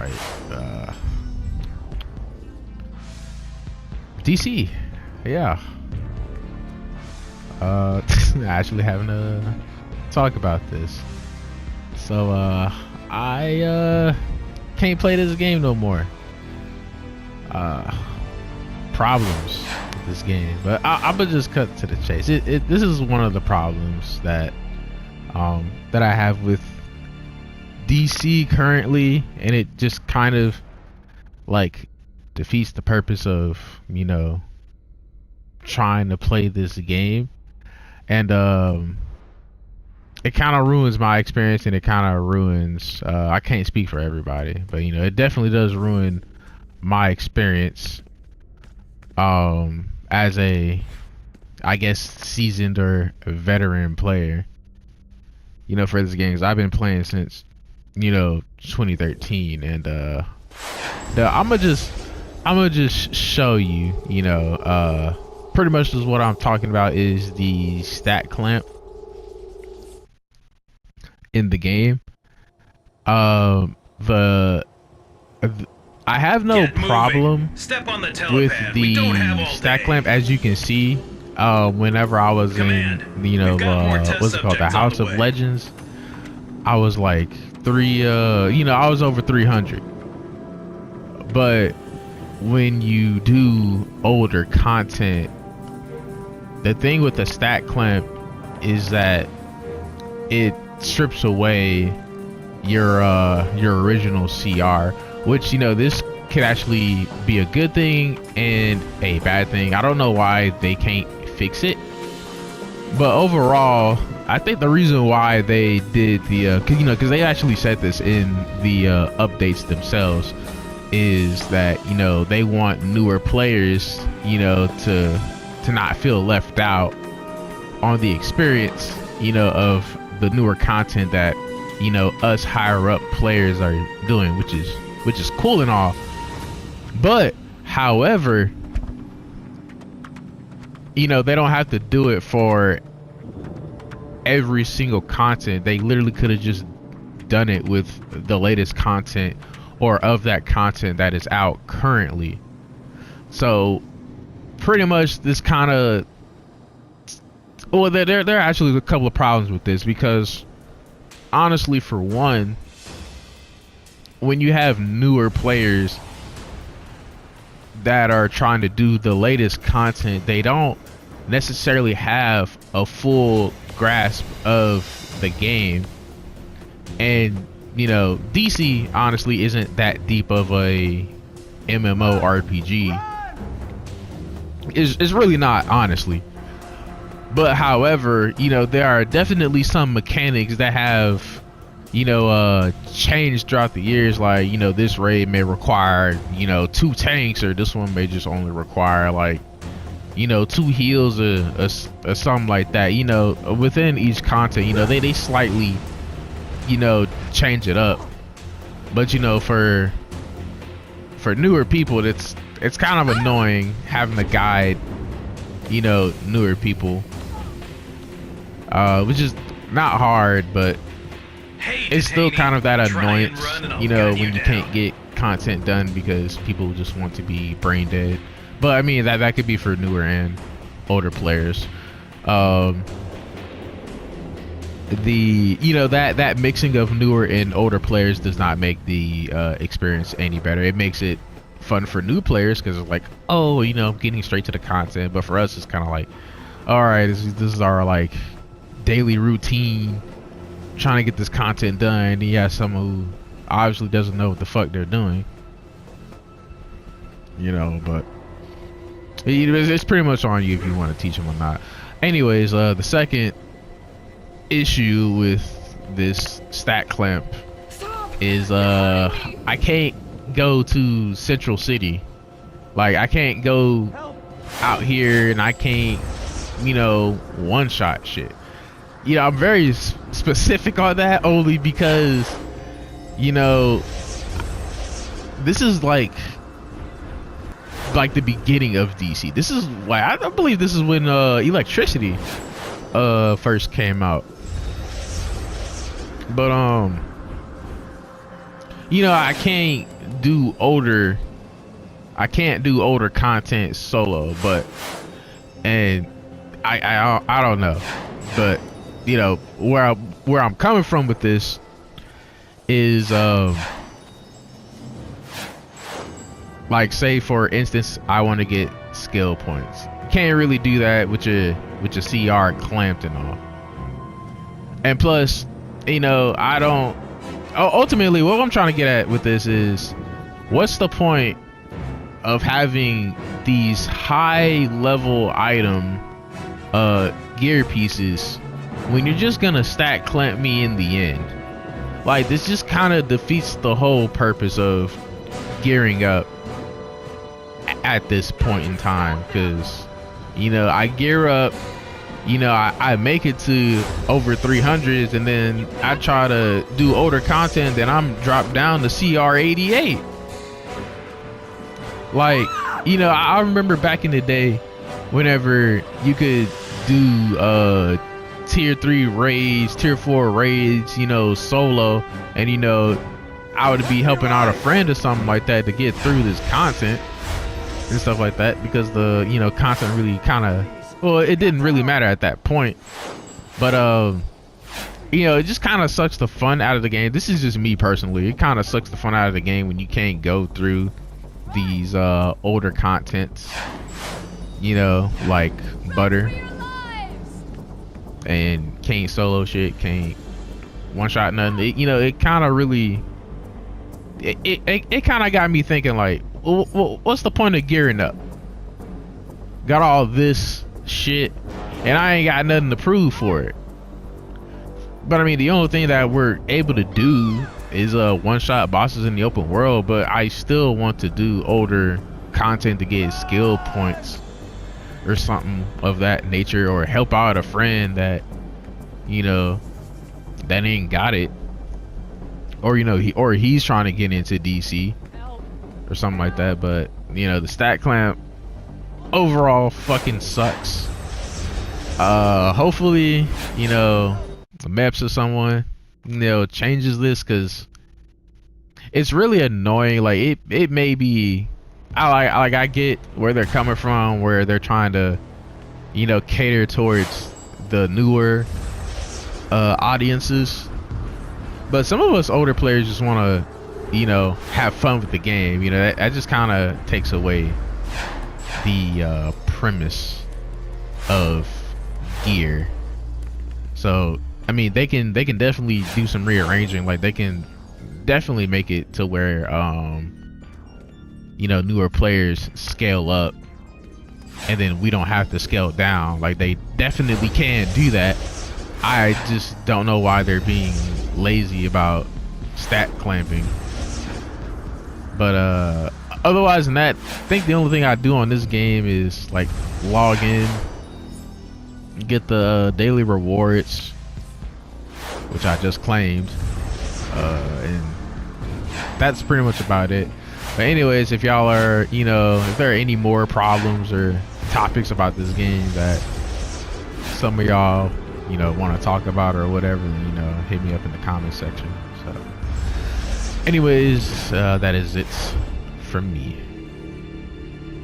right. DC, yeah. Actually having to talk about this. So I can't play this game no more. Problems with this game, but I'm gonna just cut to the chase. This is one of the problems that that I have with DC currently, and it just kind of like defeats the purpose of, you know, trying to play this game. And it kind of ruins my experience, and it kind of ruins I can't speak for everybody, but you know, it definitely does ruin my experience as a, I guess, seasoned or veteran player, you know, for this game. 'Cause I've been playing since, you know, 2013, and I'm gonna just show you, you know, pretty much is what I'm talking about is the stat clamp in the game. I have no problem with the stat clamp, as you can see. Whenever I was in, you know, what's it called, the House of Legends, I was like you know, I was over 300. But when you do older content, the thing with the stat clamp is that it strips away your original CR, which, you know, this could actually be a good thing and a bad thing. I don't know why they can't fix it, but overall, I think the reason why they did the cause, you know, because they actually said this in the updates themselves, is that, you know, they want newer players, you know, to not feel left out on the experience, you know, of the newer content that, you know, us higher up players are doing, which is cool and all. But however, you know, they don't have to do it for every single content. They literally could have just done it with the latest content, or of that content that is out currently. So pretty much this kind of, well, there are actually a couple of problems with this, because honestly, for one, when you have newer players that are trying to do the latest content, they don't necessarily have a full grasp of the game. And, you know, DC honestly isn't that deep of a MMO RPG. It's really not, honestly. But however, you know, there are definitely some mechanics that have, you know, changed throughout the years. Like, you know, this raid may require, you know, 2 tanks, or this one may just only require, like, you know, 2 heals or something like that. You know, within each content, you know, they slightly, you know, change it up. But, you know, for newer people, it's kind of annoying having to guide, you know, newer people, which is not hard, but it's still kind of that annoyance, you know, when you can't get content done because people just want to be brain dead. But I mean, that could be for newer and older players. You know, that mixing of newer and older players does not make the experience any better. It makes it fun for new players, because it's like, oh, you know, I'm getting straight to the content. But for us, it's kind of like, all right, this is our like daily routine, trying to get this content done. And you have someone who obviously doesn't know what the fuck they're doing, you know. But it's pretty much on you if you want to teach them or not. Anyways, the second issue with this stat clamp is I can't go to Central City. Like, I can't go out here, and I can't, you know, one-shot shit. You know, I'm very specific on that, only because, you know, this is like the beginning of DC. This is like, I believe this is when electricity first came out. But you know, I can't do older content solo, but and I don't know, but you know where I'm coming from with this is like, say for instance I want to get skill points. You can't really do that with your CR clamped and all. And plus, you know, I don't ultimately what I'm trying to get at with this is, what's the point of having these high level item gear pieces when you're just gonna stack clamp me in the end? Like, this just kind of defeats the whole purpose of gearing up at this point in time, because you know I gear up, you know, I make it to over 300s, and then I try to do older content, then I'm dropped down to CR 88. Like, you know, I remember back in the day whenever you could do tier 3 raids, tier 4 raids, you know, solo, and you know I would be helping out a friend or something like that to get through this content and stuff like that, because the, you know, content really kind of, well, it didn't really matter at that point, but you know, it just kind of sucks the fun out of the game. This is just me personally. It kind of sucks the fun out of the game when you can't go through these older contents, you know, like butter, and can't solo shit, can't one shot nothing. It, you know, it kind of really, it kind of got me thinking, like, well, what's the point of gearing up? Got all this shit and I ain't got nothing to prove for it. But I mean, the only thing that we're able to do is one shot bosses in the open world, but I still want to do older content to get skill points or something of that nature, or help out a friend that, you know, that ain't got it, or you know, he's trying to get into DC or something like that. But you know, the stack clamp overall fucking sucks. Hopefully, you know, Meps or someone, you know, changes this, because it's really annoying. Like, it may be, I get where they're coming from, where they're trying to, you know, cater towards the newer audiences, but some of us older players just want to, you know, have fun with the game. You know, that just kind of takes away the premise of gear. So I mean, they can definitely do some rearranging. Like, they can definitely make it to where you know, newer players scale up and then we don't have to scale down. Like, they definitely can do that. I just don't know why they're being lazy about stat clamping. But otherwise than that, I think the only thing I do on this game is like log in, get the daily rewards, which I just claimed, and that's pretty much about it. But anyways, if y'all are, you know, if there are any more problems or topics about this game that some of y'all, you know, want to talk about or whatever, you know, hit me up in the comment section. So anyways, that is it from me.